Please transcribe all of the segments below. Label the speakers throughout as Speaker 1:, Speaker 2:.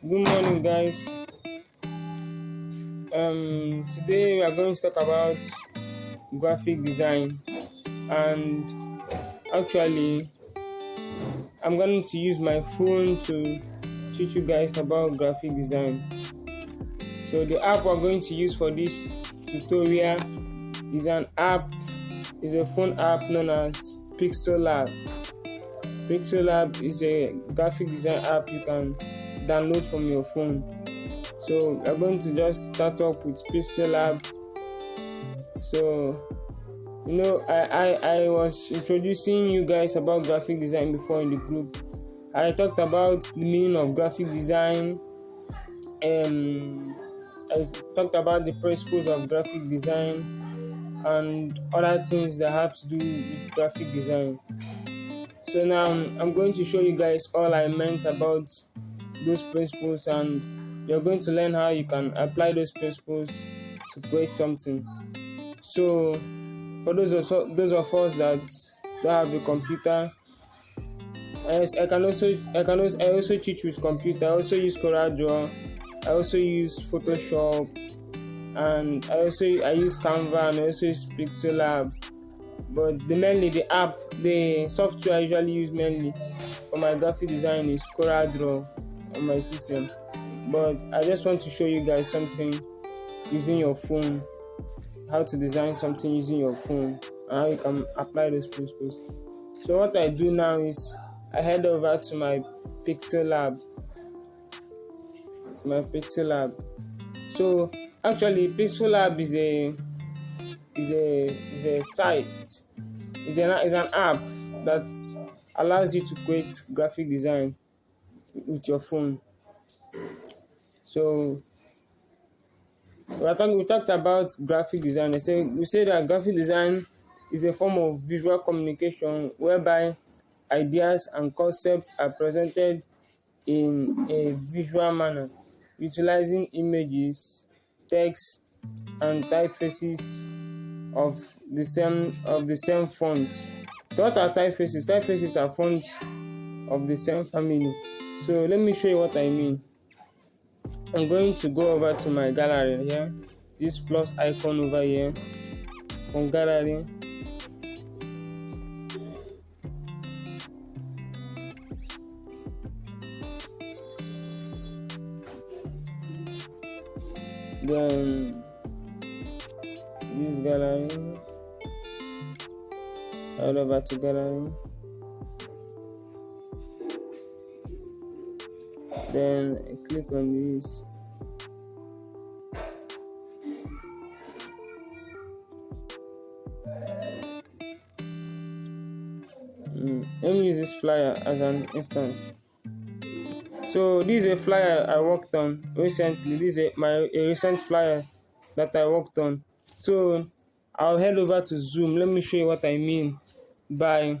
Speaker 1: Good morning, guys. Today we are going to talk about graphic design, and actually, I'm going to use my phone to teach you guys about graphic design. So the app we're going to use for this tutorial is a phone app known as Pixellab. Pixellab is a graphic design app you can download from your phone. So we're going to just start up with Pixellab. So I was introducing you guys about graphic design before in the group. I talked about the meaning of graphic design. I talked about the principles of graphic design and other things that have to do with graphic design. So now I'm going to show you guys all I meant about those principles, and you're going to learn how you can apply those principles to create something. So for those of us that don't have a computer, I also teach with computer. I also use Coreldraw. I also use Photoshop, and I use Canva, and I also use Pixellab. But the software I usually use mainly for my graphic design is Coreldraw on my system. But I just want to show you guys something using your phone, how to design something using your phone, and how you can apply those principles. So what I do now is I head over to my Pixellab. So actually, Pixellab is a site. Is an app that allows you to create graphic design with your phone. So we talked about graphic design. We say that graphic design is a form of visual communication whereby ideas and concepts are presented in a visual manner, utilizing images, text, and typefaces of the same font. So what are typefaces? Typefaces are fonts of the same family. So let me show you what I mean. I'm going to go over to my gallery here. This plus icon over here from gallery. Then this gallery. All over to gallery. Then I click on this. Let me use this flyer as an instance. So this is a flyer I worked on recently. This is a recent flyer that I worked on. So I'll head over to Zoom. Let me show you what I mean by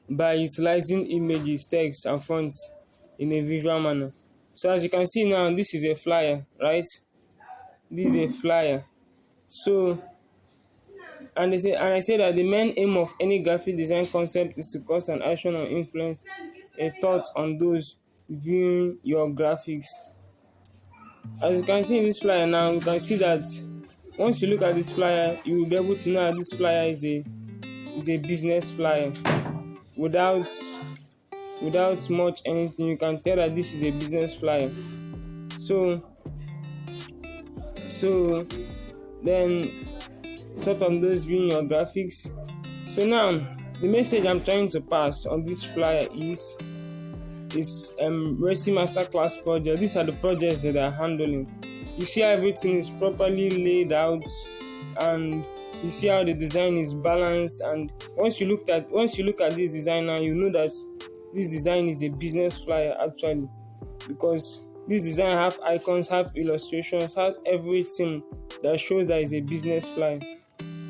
Speaker 1: utilizing images, text, and fonts in a visual manner. So as you can see now, this is a flyer, right? This is a flyer. So I say that the main aim of any graphic design concept is to cause an action or influence a thought on those viewing your graphics. As you can see in this flyer now, you can see that once you look at this flyer, you will be able to know that this flyer is a business flyer. Without much anything, you can tell that this is a business flyer. So then thought of those viewing your graphics. So now the message I'm trying to pass on this flyer is Racing Masterclass project. These are the projects that are handling. You see how everything is properly laid out, and you see how the design is balanced. And once you look at this design now, you know that this design is a business flyer actually, because this design have icons, have illustrations, have everything that shows that it's a business flyer.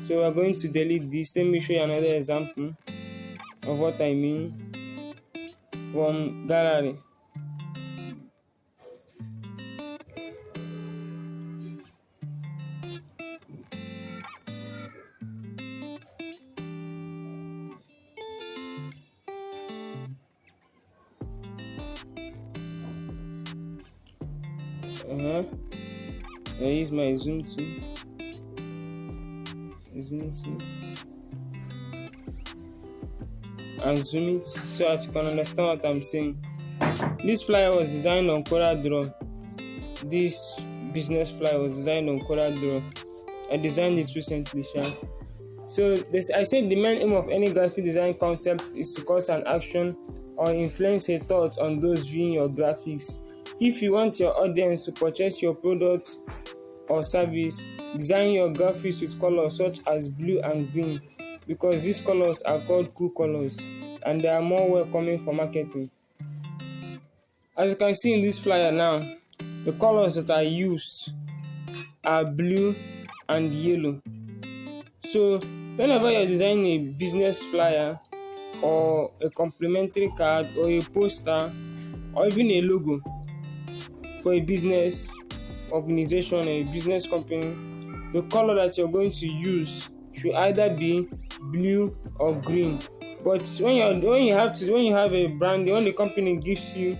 Speaker 1: So we're going to delete this. Let me show you another example of what I mean from gallery. uh-huh. I use my zoom tool, and zoom it so that you can understand what I'm saying. This flyer was designed on Coreldraw. This business flyer was designed on Coreldraw. I designed it recently, So I said the main aim of any graphic design concept is to cause an action or influence a thought on those viewing your graphics. If you want your audience to purchase your product or service, design your graphics with colors such as blue and green, because these colors are called cool colors and they are more welcoming for marketing. As you can see in this flyer now, the colors that are used are blue and yellow. So whenever you're designing a business flyer or a complimentary card or a poster or even a logo for a business organization or a business company, the color that you're going to use should either be blue or green. But when you have a brand, when the company gives you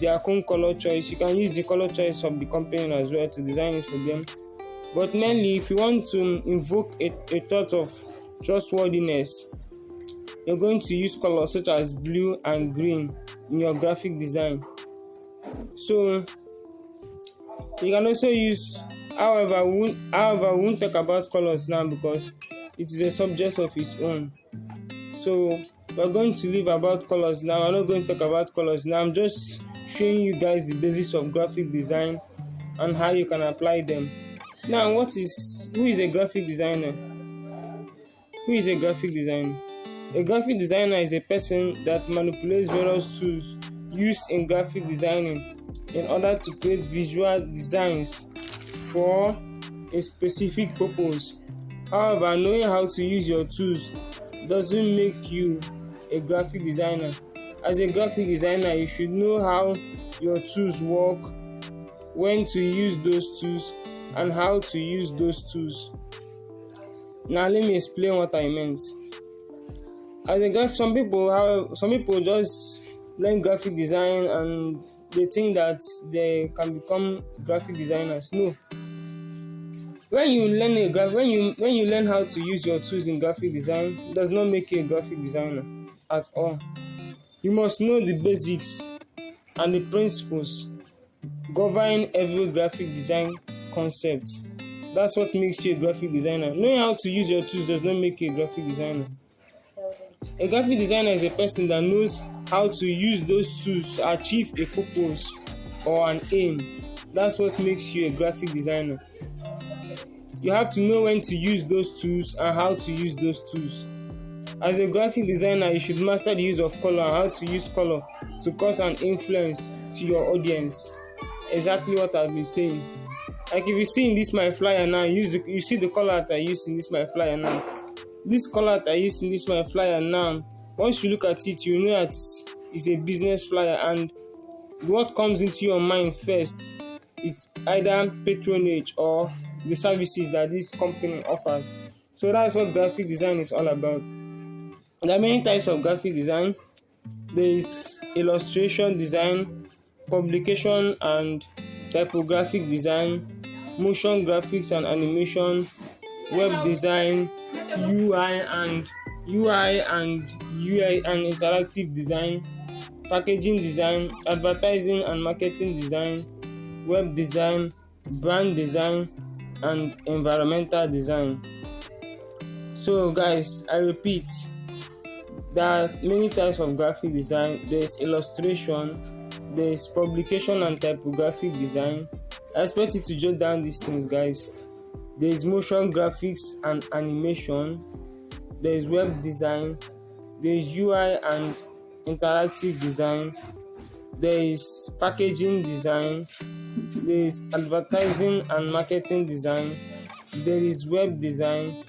Speaker 1: their own color choice, you can use the color choice of the company as well to design it for them. But mainly, if you want to invoke a thought of trustworthiness, you're going to use colors such as blue and green in your graphic design. So you can also use, however, we won't talk about colors now because it is a subject of its own. So we're going to leave about colors now. I'm not going to talk about colors now. I'm just showing you guys the basics of graphic design and how you can apply them. Now, who is a graphic designer? Who is a graphic designer? A graphic designer is a person that manipulates various tools used in graphic designing in order to create visual designs for a specific purpose. However, knowing how to use your tools doesn't make you a graphic designer. As a graphic designer, you should know how your tools work, when to use those tools, and how to use those tools. Now let me explain what I meant. As a graphic, some people just learn graphic design and they think that they can become graphic designers. No. When you learn how to use your tools in graphic design, it does not make you a graphic designer at all. You must know the basics and the principles govern every graphic design concept. That's what makes you a graphic designer. Knowing how to use your tools does not make you a graphic designer. A graphic designer is a person that knows how to use those tools to achieve a purpose or an aim. That's what makes you a graphic designer. You have to know when to use those tools and how to use those tools. As a graphic designer, you should master the use of color and how to use color to cause an influence to your audience. Exactly what I've been saying. Like if you see in this my flyer now, you see the color that I used in this my flyer now. This color that I used in this my flyer now, once you look at it, you know that it's a business flyer, and what comes into your mind first is either patronage or the services that this company offers. So that's what graphic design is all about. There are many types of graphic design. There is illustration design, publication and typographic design, motion graphics and animation, web design, UI and interactive design, packaging design, advertising and marketing design, web design, brand design, and environmental design. So guys, I repeat, there are many types of graphic design. There is illustration, there is publication and typographic design. I expect you to jot down these things, guys. There is motion graphics and animation, there is web design, there is UI and interactive design, there is packaging design, there is advertising and marketing design, there is web design,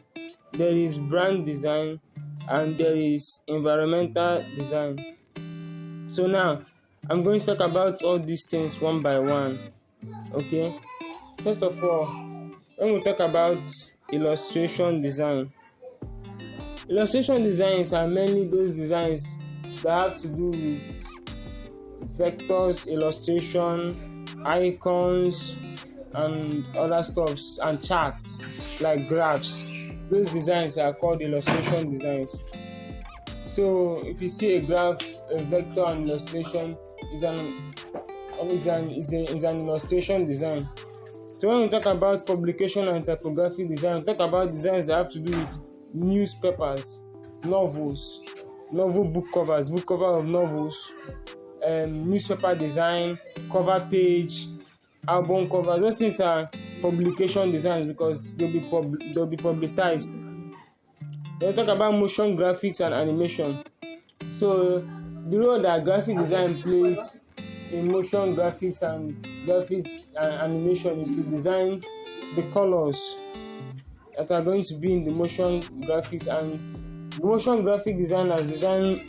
Speaker 1: there is brand design, and there is environmental design. So now I'm going to talk about all these things one by one. Okay, first of all, when we talk about illustration designs are mainly those designs that have to do with vectors, illustration, icons and other stuffs and charts like graphs. Those designs are called illustration designs. So if you see a graph, a vector, and illustration is an illustration design. So when we talk about publication and typography design, we talk about designs that have to do with newspapers, novels, novel book cover of novels, newspaper design, cover page, album covers. Those things are publication designs because they'll be publicized. Then we talk about motion graphics and animation. So the role that graphic design plays in motion graphics and animation is to design the colors that are going to be in the motion graphics. And the motion graphic designers design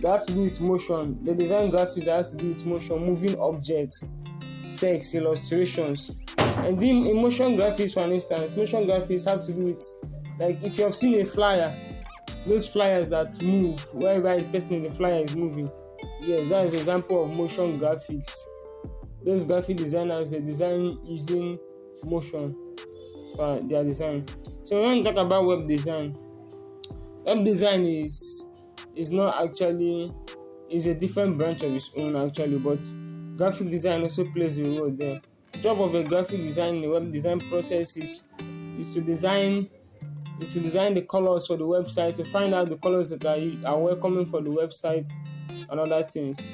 Speaker 1: that have to do with motion. They design graphics that has to do with motion, moving objects, text, illustrations. And in motion graphics, for instance, motion graphics have to do with, like, if you have seen a flyer, those flyers that move wherever the person in the flyer is moving. Yes, that is an example of motion graphics. Those graphic designers, they design using motion for their design. So when we talk about web design is not actually, is a different branch of its own actually, but graphic design also plays a role there. The job of a graphic design in the web design process is to design the colors for the website, to find out the colors that are welcoming for the website and other things.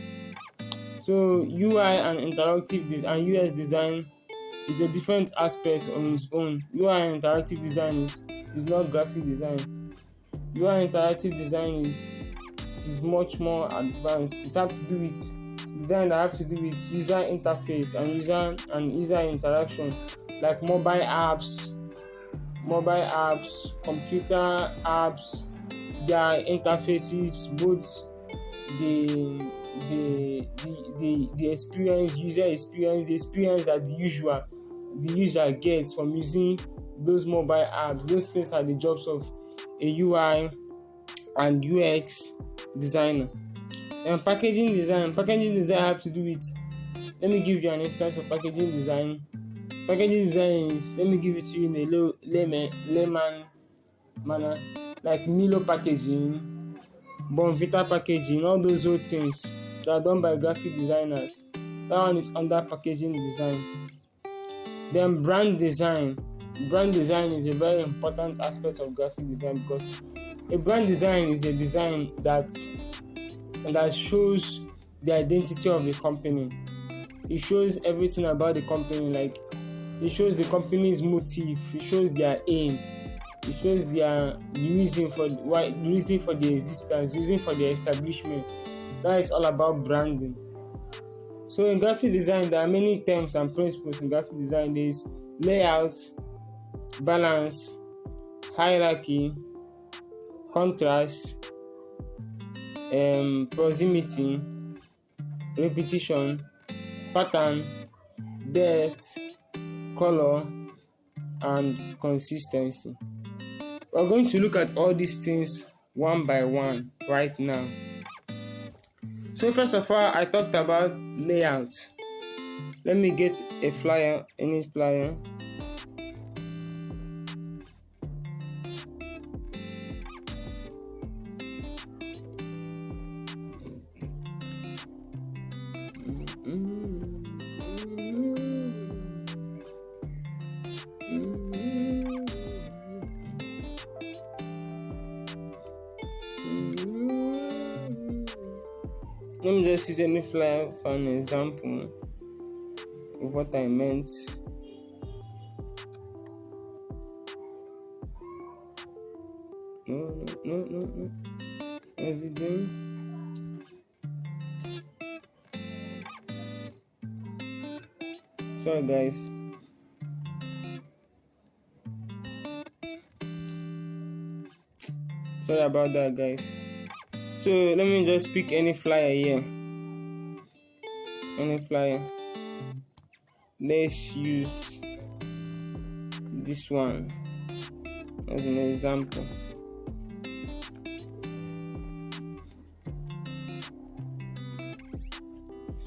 Speaker 1: So UI and interactive and UX design is a different aspect on its own. UI and interactive design is not graphic design. UI and interactive design is much more advanced. It has to do with design that have to do with user interface and user interaction, like mobile apps, computer apps, their interfaces, both the experience, the experience that the user gets from using those mobile apps. Those things are the jobs of a UI and UX designer. And packaging design have to do with, let me give you an instance of packaging design. Packaging design is, let me give it to you in a layman manner, like Milo packaging, Bonvita packaging, all those old things that are done by graphic designers. That one is under packaging design. Then brand design. Brand design is a very important aspect of graphic design, because a brand design is a design that shows the identity of the company. It shows everything about the company, like it shows the company's motive, it shows their aim, it shows the reason for the existence, reason for the establishment. That is all about branding. So in graphic design, there are many terms and principles in graphic design. There is layout, balance, hierarchy, contrast, proximity, repetition, pattern, depth, color, and consistency. We're going to look at all these things one by one right now. So first of all, I talked about layout. Let me get a flyer, any flyer. Let me just use any flyer for an example of what I meant. No. What is it doing? Sorry, guys. Sorry about that, guys. So let me just pick any flyer here. Any flyer. Let's use this one as an example.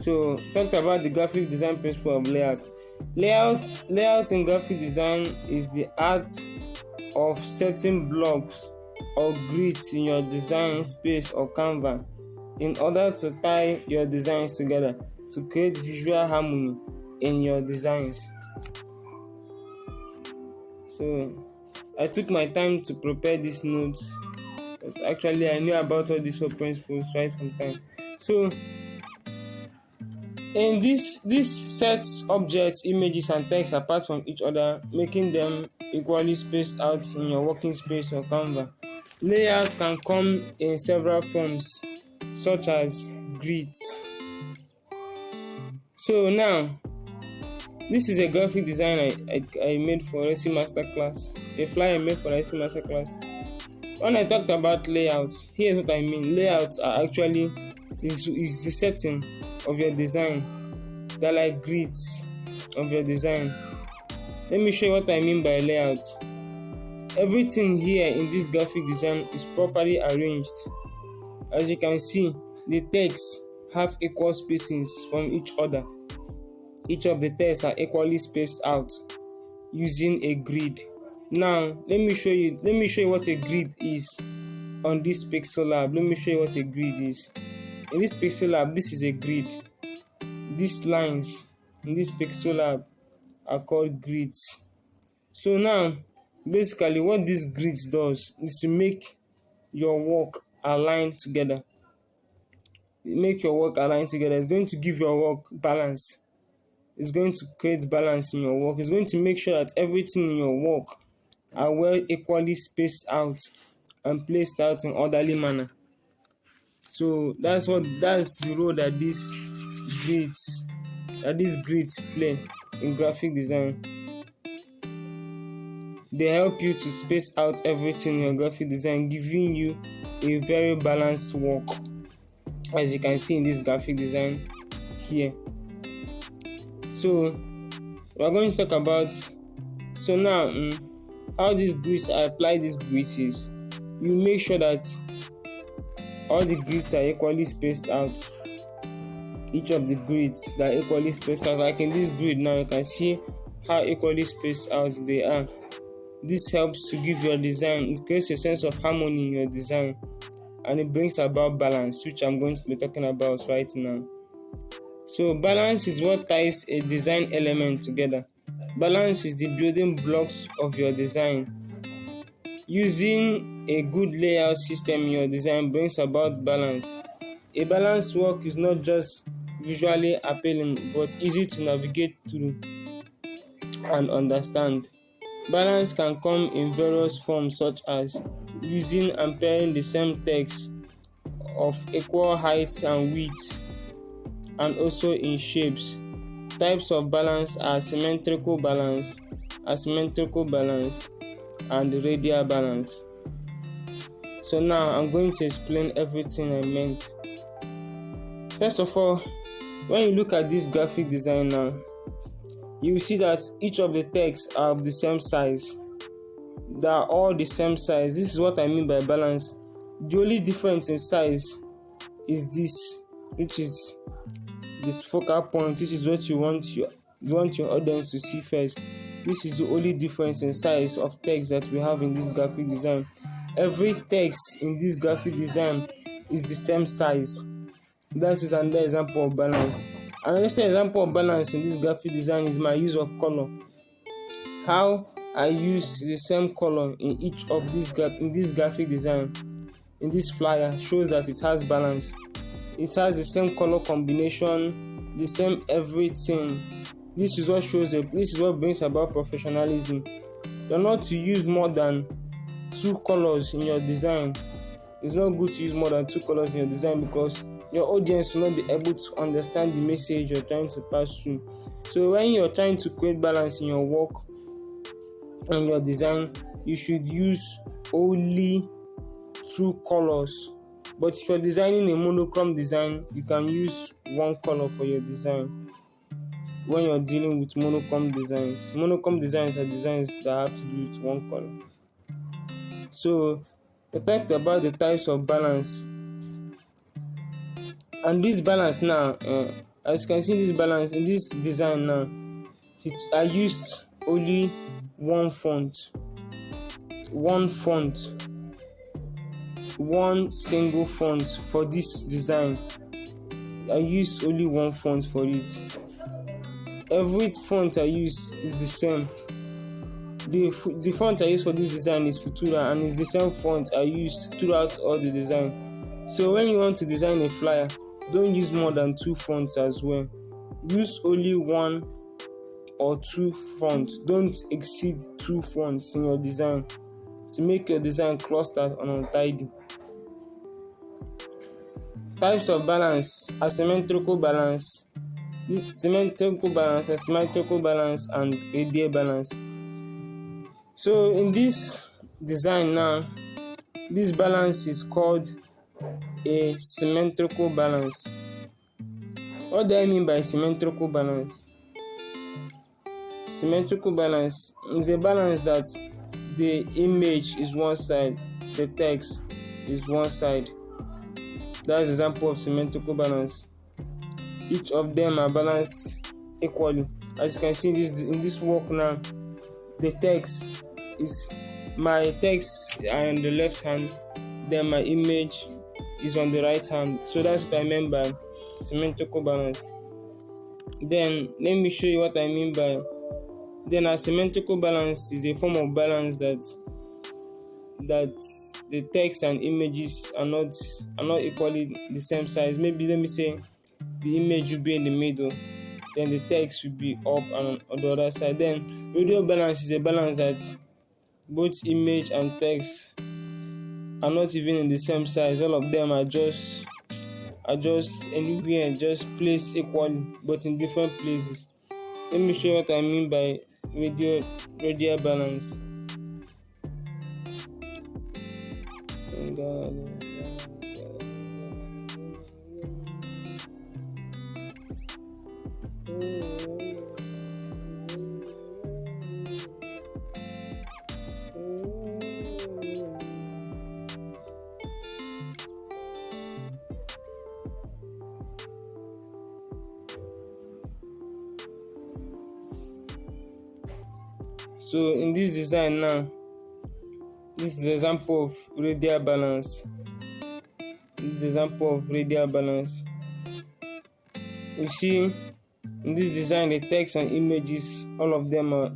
Speaker 1: So talked about the graphic design principle of layout. Layout in graphic design is the art of setting blocks or grids in your design space or canvas in order to tie your designs together to create visual harmony in your designs. So I took my time to prepare these notes because actually I knew about all these whole principles right from time. So in this sets objects, images and text apart from each other, making them equally spaced out in your working space or canvas. Layouts can come in several forms such as grids. So now this is a graphic design I made for Resi Masterclass, a flyer I made for Resi Masterclass. When I talked about layouts, here's what I mean. Layouts are actually is the setting of your design. They're like grids of your design. Let me show you what I mean by layout. Everything here in this graphic design is properly arranged. As you can see, the texts have equal spacings from each other. Each of the texts are equally spaced out using a grid. Now, let me show you what a grid is on this Pixellab. Let me show you what a grid is. In this Pixellab, this is a grid. These lines in this Pixellab are called grids. So now, basically what this grid does is to make your work align together. It's going to give your work balance. It's going to create balance in your work. It's going to make sure that everything in your work are well equally spaced out and placed out in orderly manner. So that's the role that these grids play in graphic design. They help you to space out everything in your graphic design, giving you a very balanced work, as you can see in this graphic design here. So we're going to talk about how these grids apply. These grids is you make sure that all the grids are equally spaced out. Each of the grids that are equally spaced out, like in this grid now, you can see how equally spaced out they are. This helps to give your design, it creates a sense of harmony in your design, and it brings about balance, which I'm going to be talking about right now. So balance is what ties a design element together. Balance is the building blocks of your design. Using a good layout system in your design brings about balance. A balanced work is not just visually appealing but easy to navigate through and understand. Balance can come in various forms such as using and pairing the same text of equal heights and widths, and also in shapes. Types of balance are symmetrical balance, asymmetrical balance, and radial balance. So now I'm going to explain everything I meant. First of all, when you look at this graphic design now, you will see that each of the texts are of the same size. They are all the same size. This is what I mean by balance. The only difference in size is this, which is this focal point, which is what you want your audience to see first. This is the only difference in size of text that we have in this graphic design. Every text in this graphic design is the same size. That is another example of balance. Another example of balance in this graphic design is my use of color. How I use the same color in each of this graphic design, in this flyer, shows that it has balance. It has the same color combination, the same everything. This is what brings about professionalism. You're not to use more than 2 colors in your design. It's not good to use more than 2 colors in your design because your audience will not be able to understand the message you're trying to pass through. So when you're trying to create balance in your work and your design, you should use only 2 colors. But if you're designing a monochrome design, you can use 1 color for your design. When you're dealing with monochrome designs are designs that have to do with 1 color. So we talked about the types of balance. And this balance now, As you can see this balance in this design now, I used only one font, one single font for this design. I used only one font for it. Every font I use is the same. The font I use for this design is Futura, and it's the same font I used throughout all the design. So when you want to design a flyer, don't use more than 2 fonts as well. Use only 1 or 2 fonts. Don't exceed 2 fonts in your design to make your design clustered and untidy. Types of balance: asymmetrical balance, symmetrical balance, asymmetrical balance, and radial balance. So in this design now, this balance is called a symmetrical balance. What do I mean by symmetrical balance? Symmetrical balance is a balance that the image is one side, the text is one side. That's an example of symmetrical balance. Each of them are balanced equally. As you can see in this work now, the text is my text on the left hand, then my image is on the right hand. So that's what I meant by symmetrical balance. Then let me show you what I mean by a symmetrical balance is a form of balance that the text and images are not equally the same size. Maybe let me say the image will be in the middle, then the text will be up and on the other side. Then radial balance is a balance that both image and text are not even in the same size. All of them are just anywhere, just placed equally, but in different places. Let me show you what I mean by radial balance. So in this design now, this is an example of radial balance. You see, in this design, the text and images, all of them are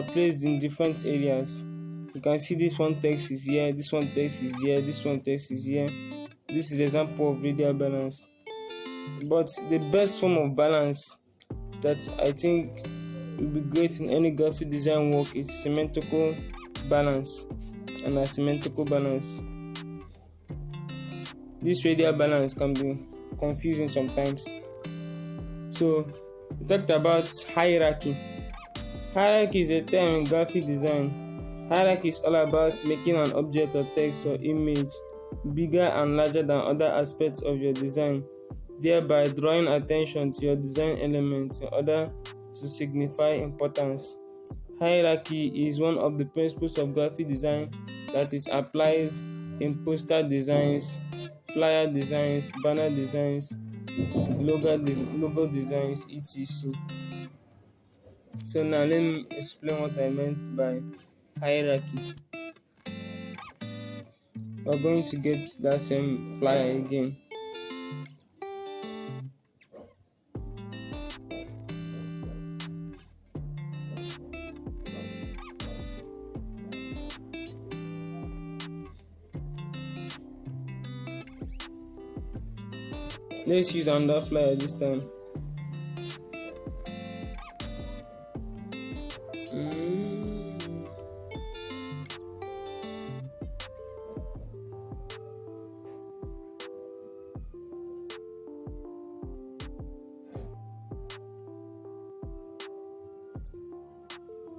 Speaker 1: placed in different areas. You can see this one text is here, this one text is here, this one text is here. This is an example of radial balance. But the best form of balance that I think will be great in any graphic design work is symmetrical balance and asymmetrical balance. This radial balance can be confusing sometimes. So we talked about hierarchy. Hierarchy is a term in graphic design. Hierarchy is all about making an object or text or image bigger and larger than other aspects of your design, thereby drawing attention to your design elements in order to signify importance. Hierarchy is one of the principles of graphic design that is applied in poster designs, flyer designs, banner designs, logo designs, etc. So now let me explain what I meant by hierarchy. We're going to get that same flyer again. Let's use another flyer this time.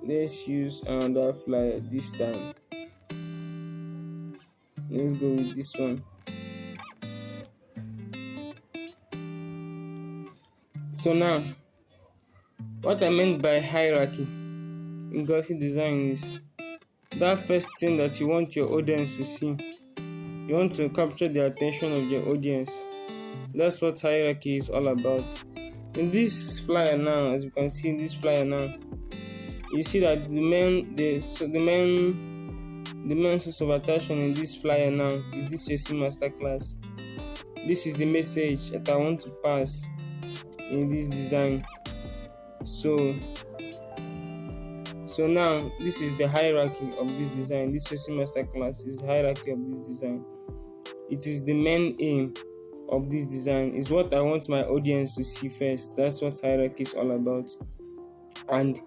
Speaker 1: Let's use another flyer this time. Let's go with this one. So now, what I meant by hierarchy in graphic design is that first thing that you want your audience to see. You want to capture the attention of your audience. That's what hierarchy is all about. In this flyer now, as you can see in this flyer now, you see that the main source of attraction in this flyer now is this JC Masterclass. This is the message that I want to pass in this design. So now this is the hierarchy of this design. This JC Masterclass is the hierarchy of this design. It is the main aim of this design. Is what I want my audience to see first. That's what hierarchy is all about. And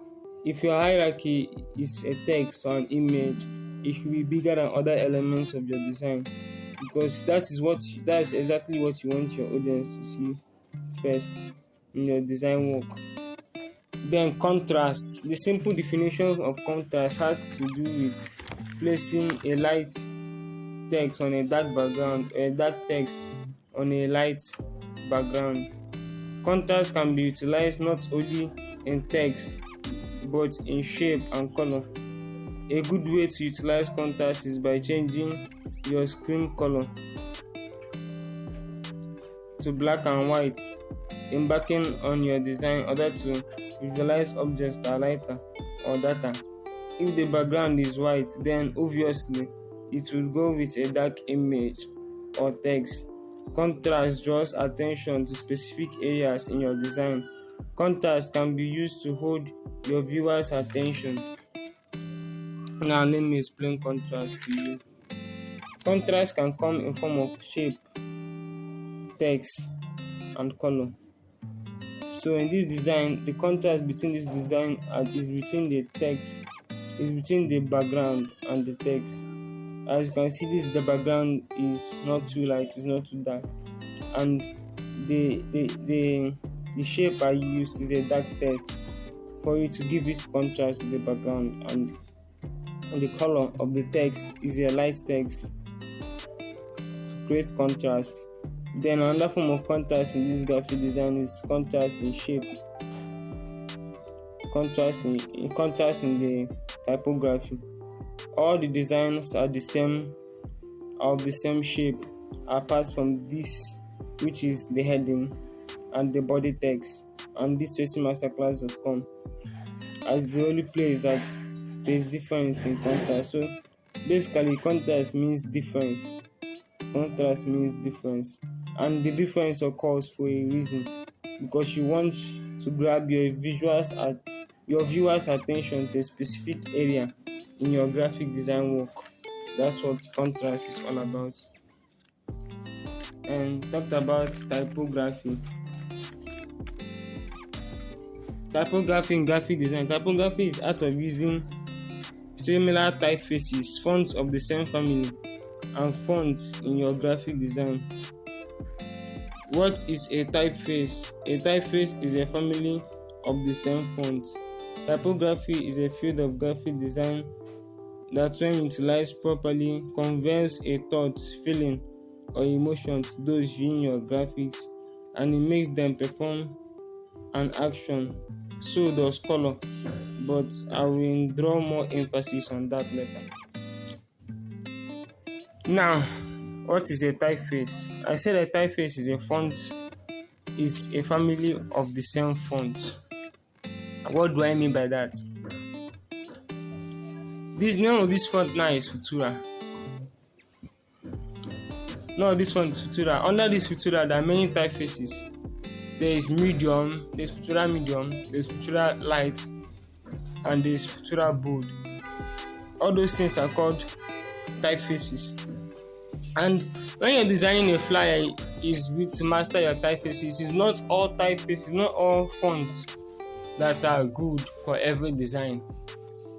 Speaker 1: if your hierarchy is a text or an image, it should be bigger than other elements of your design, because that's exactly what you want your audience to see first in your design work. Then contrast. The simple definition of contrast has to do with placing a light text on a dark background, a dark text on a light background. Contrast can be utilized not only in text but in shape and color. A good way to utilize contrast is by changing your screen color to black and white, embarking on your design in order to visualize objects that are lighter or darker. If the background is white, then obviously it will go with a dark image or text. Contrast draws attention to specific areas in your design. Contrast can be used to hold your viewers' attention. Now let me explain contrast to you. Contrast can come in form of shape, text, and color. So in this design, the contrast between this design is between the text, is between the background and the text. As you can see, the background is not too light, it's not too dark, and the shape I used is a dark text for it to give it contrast to the background, and the color of the text is a light text to create contrast. Then another form of contrast in this graphic design is contrast in shape, contrast in the typography. All the designs are of the same shape, apart from this, which is the heading and the body text. And this Masterclass.com as the only place that there is difference in contrast. So basically, contrast means difference. Contrast means difference, and the difference occurs for a reason, because you want to grab your viewers' attention to a specific area in your graphic design work. That's what contrast is all about. And talked about typography. Typography in graphic design. Typography is art of using similar typefaces, fonts of the same family, and fonts in your graphic design. What is a typeface? A typeface is a family of the same font. Typography is a field of graphic design that, when utilized properly, conveys a thought, feeling, or emotion to those viewing your graphics, and it makes them perform an action. So does color, but I will draw more emphasis on that later. Now, what is a typeface? I said a typeface is a family of the same font. What do I mean by that? This name of this font now is Futura. No, this font is Futura. Under this Futura, there are many typefaces. There is medium, there's Futura medium, there's Futura light, and there's Futura bold. All those things are called typefaces. And when you're designing a flyer, it's good to master your typefaces. It's not all typefaces, not all fonts that are good for every design.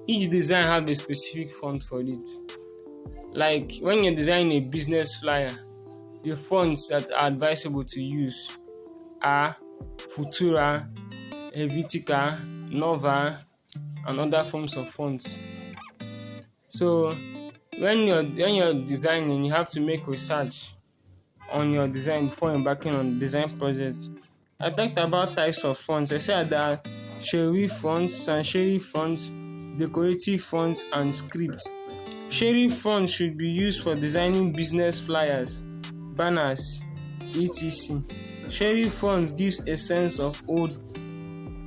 Speaker 1: Each design has a specific font for it. Like when you're designing a business flyer, the fonts that are advisable to use are Futura, Helvetica, Nova, and other forms of fonts. So when you're designing, you have to make research on your design before embarking on the design project. I talked about types of fonts. I said there are serif fonts, sans serif fonts, decorative fonts, and scripts. Serif fonts should be used for designing business flyers, banners, etc. Serif fonts gives a sense of old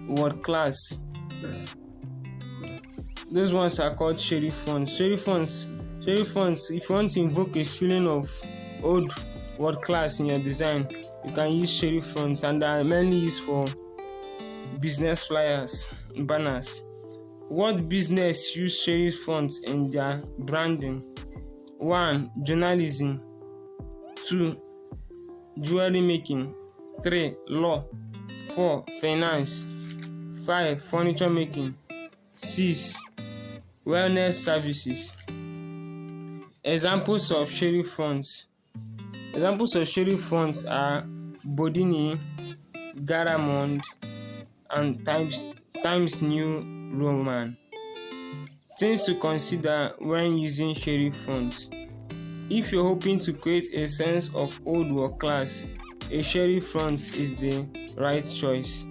Speaker 1: world class. Those ones are called serif fonts. Serif fonts, if you want to invoke a feeling of old world class in your design, you can use serif fonts, and they are mainly used for business flyers, banners. What business use serif fonts in their branding? 1. Journalism. 2. Jewelry making. 3. Law. 4. Finance. 5. Furniture making. 6. Wellness services. Examples of serif fonts. Examples of serif fonts are Bodini, Garamond, and Times New Roman. Things to consider when using serif fonts. If you're hoping to create a sense of old world class, a serif font is the right choice,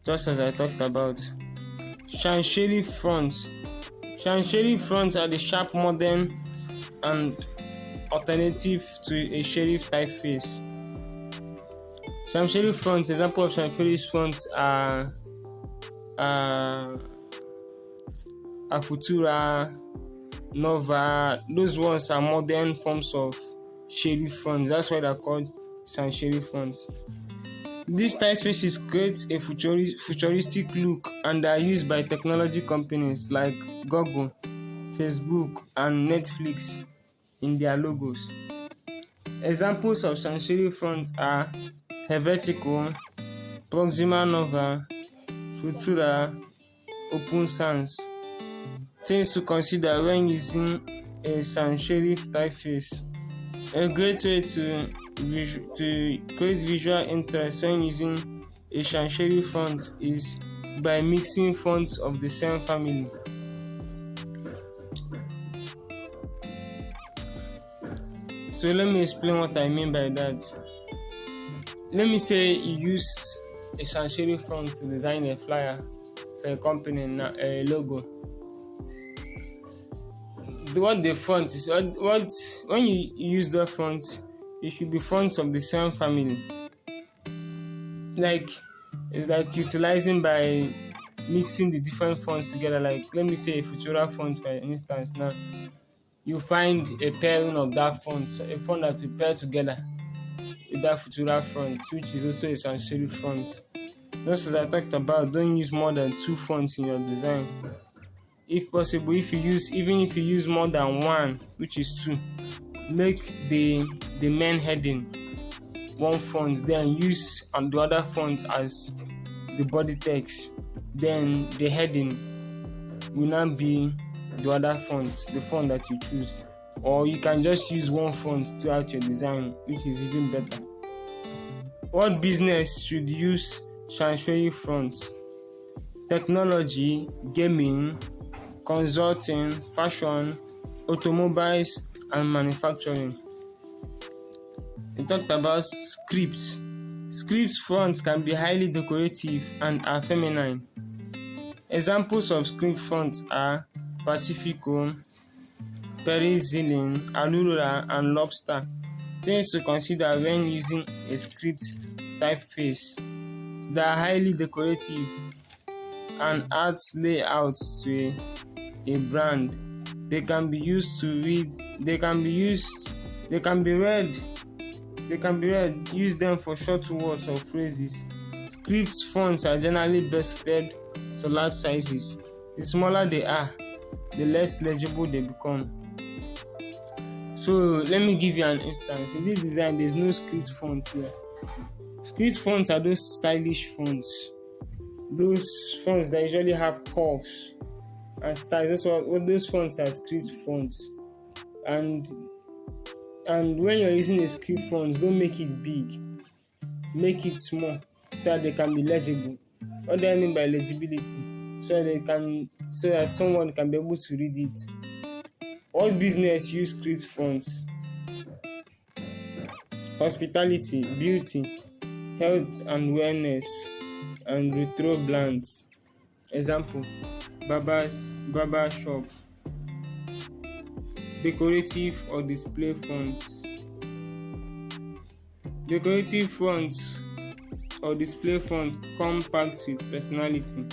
Speaker 1: just as I talked about. Sans serif fonts. Sans serif fonts are the sharp, modern, and alternative to a serif typeface. Sans serif fonts, example of sans serif fonts are Futura, Nova. Those ones are modern forms of serif fonts. That's why they're called sans serif fonts. These typefaces create a futuristic look and are used by technology companies like Google, Facebook, and Netflix in their logos. Examples of sans serif fonts are Helvetica, Proxima Nova, Futura, Open Sans. Things to consider when using a sans serif typeface. A great way to create visual interest when using a sans serif font is by mixing fonts of the same family. So let me explain what I mean by that. Let me say you use a sans serif font to design a flyer for a company, a logo. What the font is, when you use the font, it should be fonts of the same family. It's like utilizing by mixing the different fonts together. Like, let me say a Futura font, for instance. Now you find a pairing of that font, so a font that will pair together with that Futura font, which is also a sans serif font. Just as I talked about, don't use more than 2 fonts in your design. If possible, if you use more than 1, which is 2, make the main heading one font, then use the other font as the body text. Then the heading will not be the other font, the font that you choose. Or you can just use one font throughout your design, which is even better. What business should use sans serif fonts? Technology, gaming, consulting, fashion, automobiles, and manufacturing. We talked about scripts. Script fonts can be highly decorative and are feminine. Examples of script fonts are Pacifico, Perizillin, Allura, and Lobster. Things to consider when using a script typeface. They are highly decorative and adds layouts to a brand. They can be used to read. They can be read. Use them for short words or phrases. Script fonts are generally best suited to large sizes. The smaller they are, the less legible they become. So let me give you an instance. In this design, there's no script font here. Script fonts are those stylish fonts. Those fonts that usually have curves and styles. That's what those fonts are, script fonts. And when you're using a script font, don't make it big. Make it small so that they can be legible. What do I mean by legibility? So that someone can be able to read it. All business use script fonts. Hospitality, beauty, health and wellness, and retro brands. Example: barber shop. Decorative or display fonts. Decorative fonts or display fonts come packed with personality.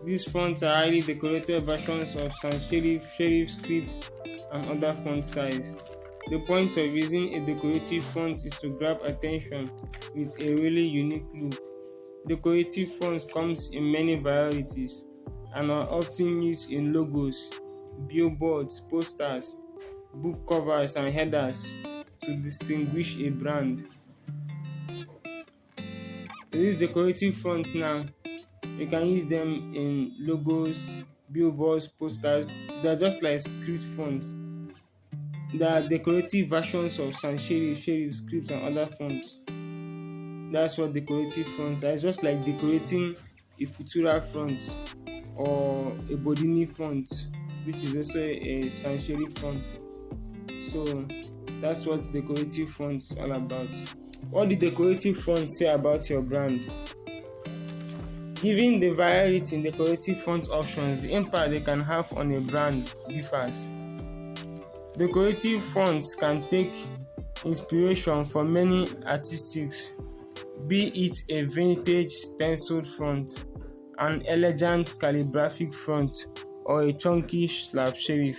Speaker 1: These fonts are highly decorated versions of sans serif scripts and other font styles. The point of using a decorative font is to grab attention with a really unique look. Decorative fonts comes in many varieties and are often used in logos, billboards, posters, book covers and headers to distinguish a brand. These decorative fonts now, you can use them in logos, billboards, posters. They're just like script fonts. They are decorative versions of sans serif scripts and other fonts. That's what decorative fonts are. It's just like decorating a Futura font or a Bodini font, which is also a sans serif font. So that's what decorative fonts is all about. What do decorative fonts say about your brand? Given the variety in decorative font options, the impact they can have on a brand differs. Decorative fonts can take inspiration from many artistics, be it a vintage stenciled font, an elegant calligraphic font, or a chunky slab serif.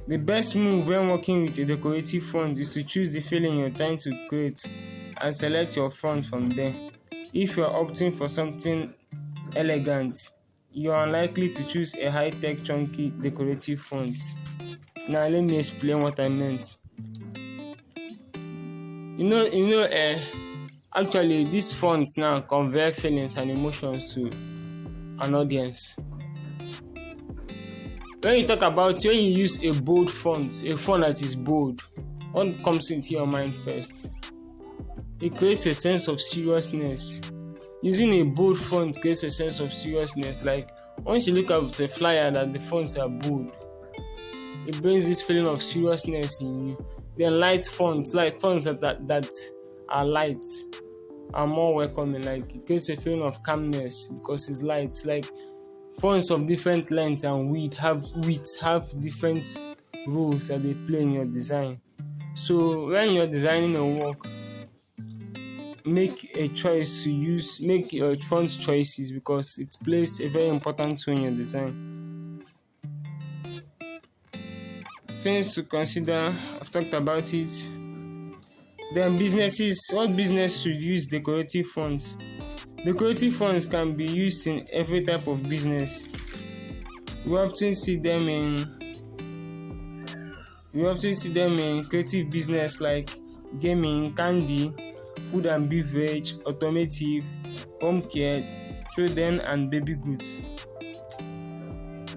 Speaker 1: The best move when working with a decorative font is to choose the feeling you're trying to create and select your font from there. If you're opting for something elegant, you're unlikely to choose a high-tech chunky decorative font. Now let me explain what I meant. Actually these fonts now convey feelings and emotions to an audience. When you use a bold font, a font that is bold, what comes into your mind first? It creates a sense of seriousness. Using a bold font creates a sense of seriousness. Like once you look at a flyer that the fonts are bold, it brings this feeling of seriousness in you. Then light fonts that are light are more welcoming. Like it creates a feeling of calmness because it's light. Like fonts of different length and width have different roles that they play in your design. So when you're designing a work, make your font choices because it plays a very important role in your design. Things to consider, I've talked about it. Then what business should use decorative fonts? Decorative fonts can be used in every type of business. We often see them in creative business like gaming, candy, food and beverage, automotive, home care, children and baby goods.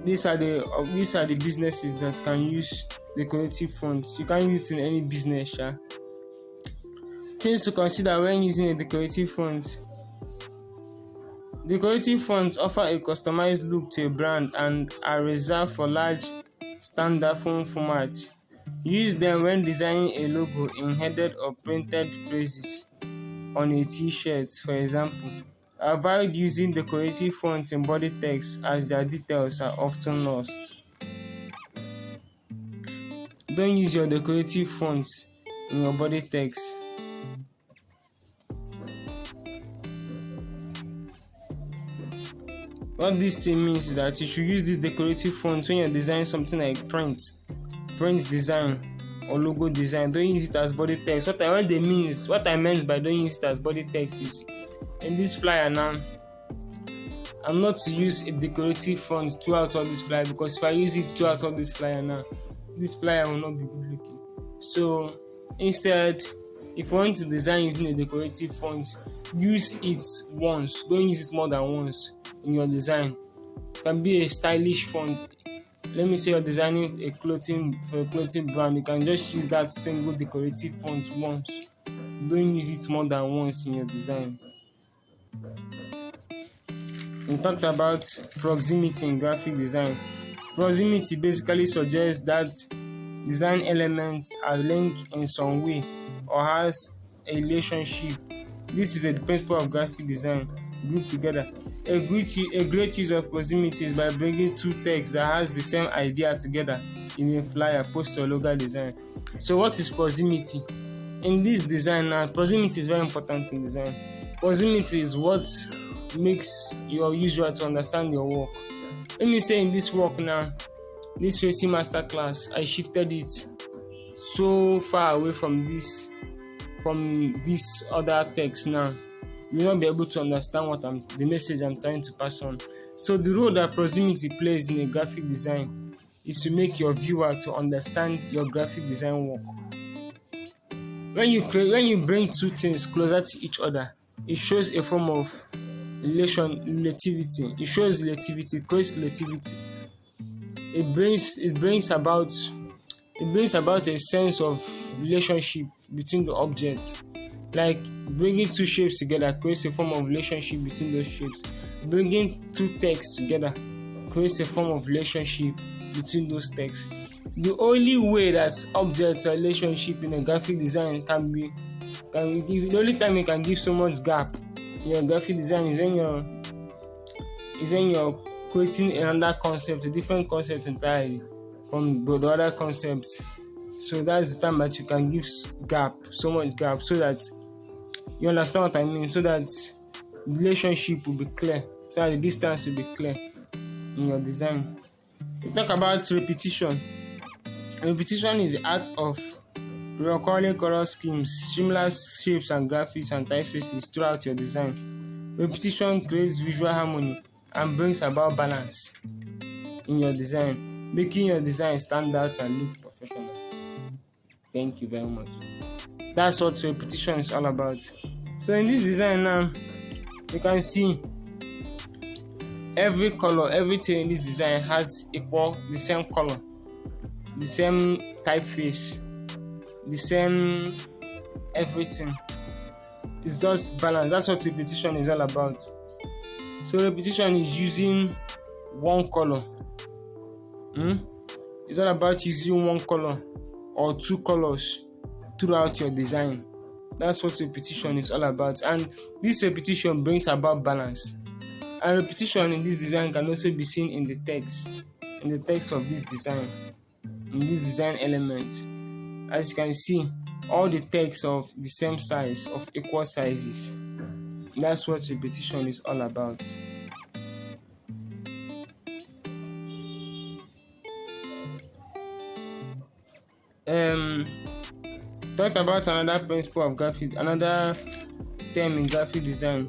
Speaker 1: These are the businesses that can use decorative fonts. You can use it in any business. Things to consider when using a decorative font. Decorative fonts offer a customized look to a brand and are reserved for large standard font formats. Use them when designing a logo in headed or printed phrases on a t-shirt, for example. Avoid using decorative fonts in body text as their details are often lost. Don't use your decorative fonts in your body text. What this thing means is that you should use this decorative font when you're designing something like print design or logo design. Don't use it as body text. What I meant by don't use it as body text is in this flyer now, I'm not to use a decorative font throughout all this flyer because if I use it throughout all this flyer now, this flyer will not be good looking. So instead, if you want to design using a decorative font, use it once. Don't use it more than once in your design. It can be a stylish font. Let me say you're designing a clothing brand. You can just use that single decorative font once. Don't use it more than once in your design. We talked about proximity in graphic design. Proximity basically suggests that design elements are linked in some way or has a relationship. This is a principle of graphic design grouped together. A great use of proximity is by bringing two texts that has the same idea together in a flyer, poster, or logo design. So what is proximity? in this design now, proximity is very important in design. Proximity is what makes your user to understand your work. Let me say in this work now, this facing masterclass, I shifted it so far away from this other text now. You will not be able to understand the message I'm trying to pass on. So the role that proximity plays in a graphic design is to make your viewer to understand your graphic design work. When you bring two things closer to each other, it shows a form of relativity. It shows relativity, creates relativity. It brings about a sense of relationship between the objects. Like bringing two shapes together creates a form of relationship between those shapes. Bringing two texts together creates a form of relationship between those texts. The only way that objects or relationship in a graphic design the only time you can give so much gap in your graphic design is when you're creating another concept, a different concept entirely from the other concepts. So that's the time that you can give so much gap, so that you understand what I mean, so that the relationship will be clear, so that the distance will be clear in your design. We talk about repetition. Repetition is the art of recalling color schemes, similar shapes and graphics and typefaces throughout your design. Repetition creates visual harmony and brings about balance in your design, making your design stand out and look professional. Thank you very much. That's what repetition is all about. So in this design now, you can see every color, everything in this design has the same color, the same typeface, the same everything. It's just balance. That's what repetition is all about. So repetition is using one color. It's all about using one color or two colors throughout your design. That's what repetition is all about. And this repetition brings about balance. And repetition in this design can also be seen in the text of this design, in this design element. As you can see, all the text of the same size, of equal sizes. That's what repetition is all about. Talk about another principle of another term in graphic design: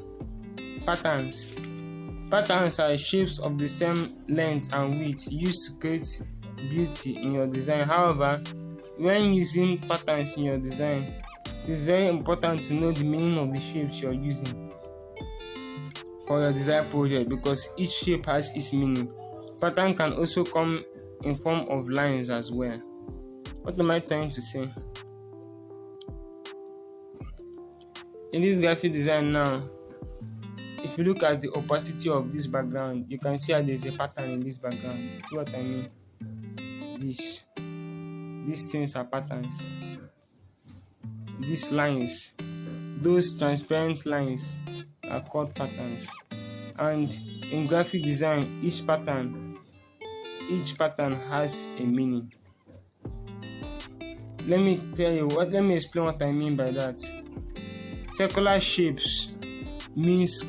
Speaker 1: patterns. Patterns are shapes of the same length and width used to create beauty in your design. However, when using patterns in your design, it is very important to know the meaning of the shapes you're using for your design project, because each shape has its meaning. Pattern can also come in form of lines as well. What am I trying to say? In this graphic design now, if you look at the opacity of this background, you can see that there's a pattern in this background. You see what I mean? These things are patterns. These lines, those transparent lines, are called patterns. And in graphic design, each pattern has a meaning. Let me explain what I mean by that. Circular shapes means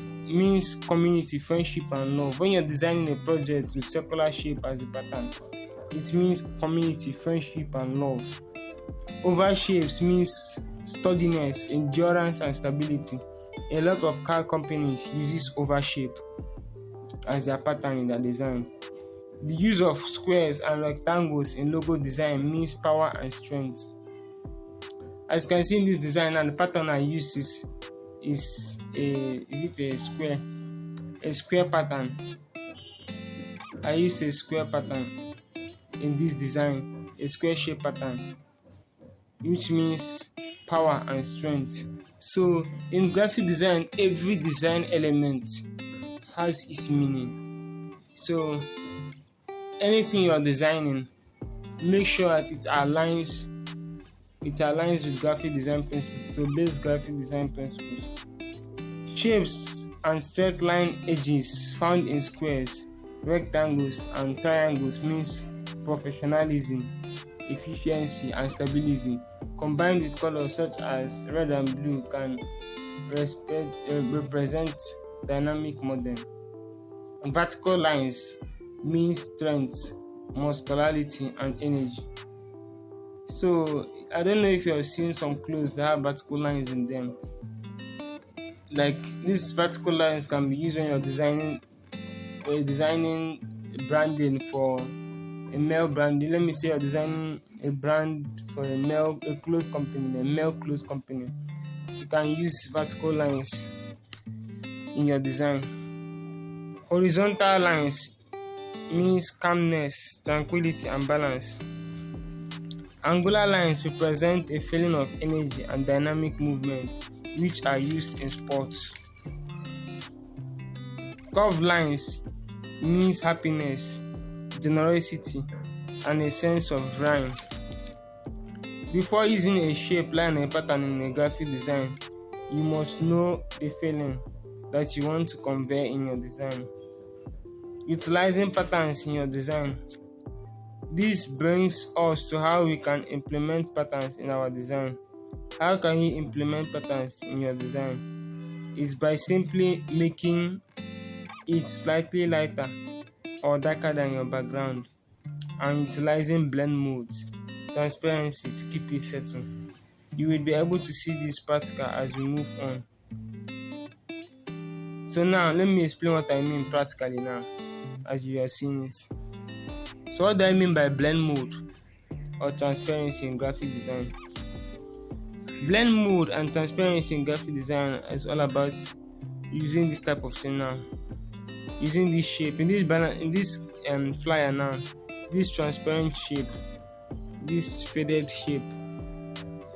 Speaker 1: community, friendship, and love. When you're designing a project with circular shape as the pattern, it means community, friendship, and love. Oval shapes means sturdiness, endurance, and stability. A lot of car companies uses oval shape as their pattern in their design. The use of squares and rectangles in logo design means power and strength. As you can see in this design, and the pattern I use is a square pattern. I used a square pattern in this design, a square shape pattern, which means power and strength. So in graphic design, every design element has its meaning. So anything you are designing, make sure that it aligns with graphic design principles. So base graphic design principles. Shapes and straight line edges found in squares, rectangles, and triangles means professionalism. efficiency, and stability. Combined with colors such as red and blue can represent dynamic model. Vertical lines mean strength, muscularity, and energy. So I don't know if you have seen some clothes that have vertical lines in them. Like these vertical lines can be used when you're designing branding for a male branding. Let me say you're designing a brand for a clothes company, a male clothes company. You can use vertical lines in your design. Horizontal lines means calmness, tranquility, and balance. Angular lines represent a feeling of energy and dynamic movement, which are used in sports. Curved lines means happiness, generosity, and a sense of rhyme. Before using a shape, line, or pattern in a graphic design, you must know the feeling that you want to convey in your design. Utilizing patterns in your design. This brings us to how we can implement patterns in our design. How can you implement patterns in your design? It's by simply making it slightly lighter or darker than your background, and utilizing blend modes, transparency to keep it settled. You will be able to see this practical as we move on. So now let me explain what I mean practically now as you are seeing it. So what do I mean by blend mode or transparency in graphic design? Blend mode and transparency in graphic design is all about using this type of thing now. Using this shape in this flyer now, this transparent shape, this faded shape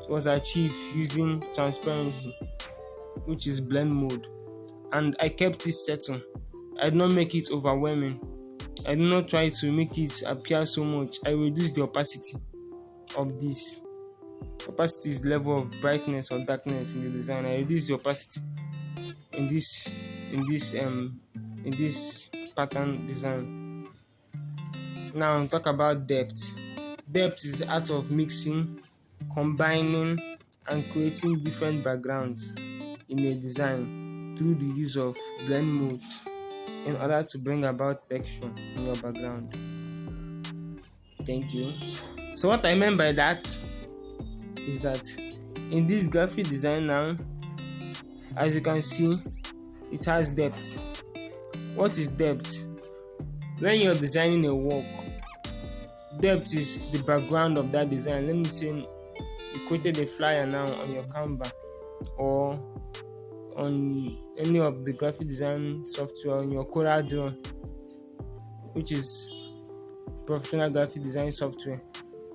Speaker 1: was achieved using transparency, which is blend mode, and I kept it settled. I did not make it overwhelming. I did not try to make it appear so much. I reduced the opacity of this. Opacity is level of brightness or darkness in the design. I reduced the opacity in this pattern design. Now I'll talk about depth. Depth is the art of mixing, combining, and creating different backgrounds in a design through the use of blend modes in order to bring about texture in your background. Thank you. So what I meant by that is that in this graphic design now, as you can see, it has depth. What is depth? When you're designing a work, depth is the background of that design. Let me say you created a flyer now on your Canva or on any of the graphic design software, on your Coreldraw, which is professional graphic design software.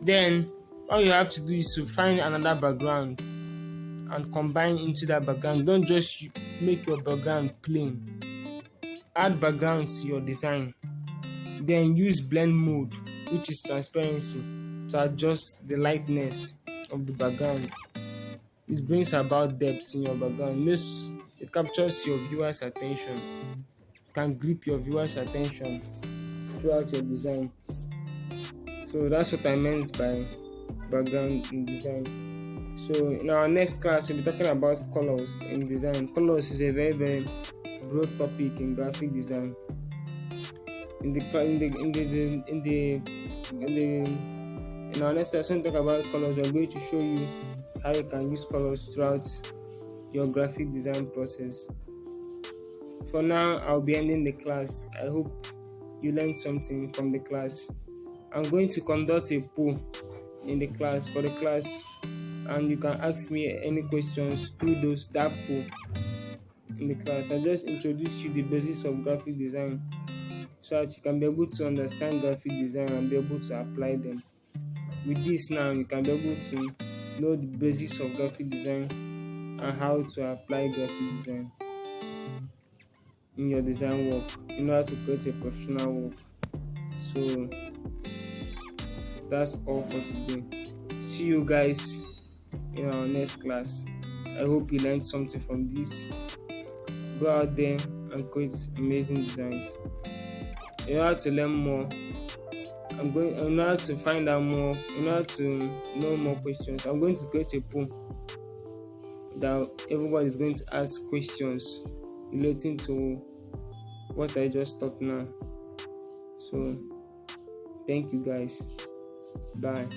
Speaker 1: Then all you have to do is to find another background and combine into that background. Don't just make your background plain. Add backgrounds to your design. Then use blend mode, which is transparency, to adjust the lightness of the background. It brings about depth in your background. It captures your viewer's attention. It can grip your viewer's attention throughout your design. So that's what I meant by background in design. So in our next class, we'll be talking about colors in design. Colors is a very, very broad topic in graphic design. In our next class, when we talk about colors, we're going to show you how you can use colors throughout your graphic design process. For now, I'll be ending the class. I hope you learned something from the class. I'm going to conduct a poll in the class for the class, and you can ask me any questions through that poll in the class. I just introduce you the basics of graphic design so that you can be able to understand graphic design and be able to apply them. With this now, you can be able to know the basics of graphic design and how to apply graphic design in your design work in order to create a professional work. So that's all for today. See you guys in our next class. I hope you learned something from this. Go out there and create amazing designs. In order to learn more in order to find out more, in order to know more questions, I'm going to create a poll that everybody is going to ask questions relating to what I just talked now. So thank you guys. Bye.